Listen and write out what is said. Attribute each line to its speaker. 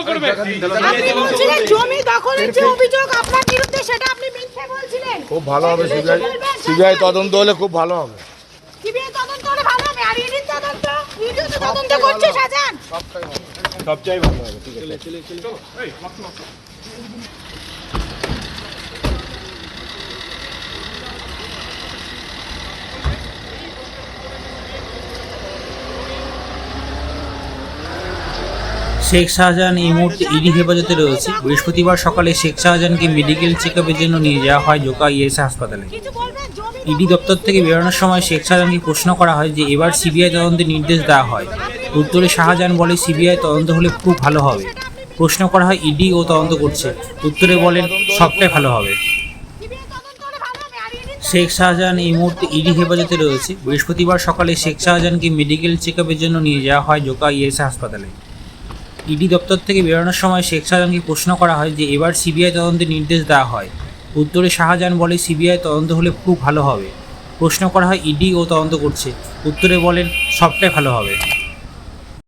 Speaker 1: করবে।
Speaker 2: আপনি বলছিলেন জমি দখলের যে অভিযোগ আপনার বিরুদ্ধে সেটা আপনি মিথ্যে বলছিলেন।
Speaker 3: খুব ভালো হবে, সিবিআই তদন্ত হলে খুব ভালো হবে।
Speaker 2: সিবিআই তদন্ত হলে ভালো হবে, আর ইডির তদন্ত, ইডিও তো তদন্ত করছে শাহজাহান।
Speaker 3: সবটাই ভালো হবে। ঠিক আছে,
Speaker 1: চলো এই মাত্র
Speaker 4: শেখ শাহজাহান এই মুহূর্তে ইডি হেফাজতে রয়েছে। বৃহস্পতিবার সকালে শেখ শাহজাহানকে মেডিকেল চেকআপের জন্য নিয়ে যাওয়া হয় জোকা ইএসআই হাসপাতালে।
Speaker 2: কিছু বলবেন জমি
Speaker 4: ইডি দপ্তর থেকে বেরোনোর সময় শেখ শাহজাহানকে প্রশ্ন করা হয় যে এবার সিবিআই তদন্তের নির্দেশ দেওয়া হয়। উত্তরে শাহজাহান বলে সিবিআই তদন্ত হলে খুব ভালো হবে। প্রশ্ন করা হয় ইডি ও তদন্ত করছে। উত্তরে বলেন সবটাই ভালো হবে।
Speaker 2: সিবিআই তদন্ত হলে ভালো হবে, আর ইডির
Speaker 4: শেখ শাহজাহান এই মুহূর্তে ইডি হেফাজতে রয়েছে। বৃহস্পতিবার সকালে শেখ শাহজাহানকে মেডিকেল চেকআপের জন্য নিয়ে যাওয়া হয় জোকা ইএসআই হাসপাতালে। ইডি দপ্তর থেকে বেরোনোর সময় শেখ শাহজাহানকে প্রশ্ন করা হয় যে এবার সিবিআই তদন্তের নির্দেশ দেওয়া হয়। উত্তরে শাহজাহান বলে সিবিআই তদন্ত হলে খুব ভালো হবে। প্রশ্ন করা হয় ইডি ও তদন্ত করছে। উত্তরে বলেন সবটাই ভালো হবে।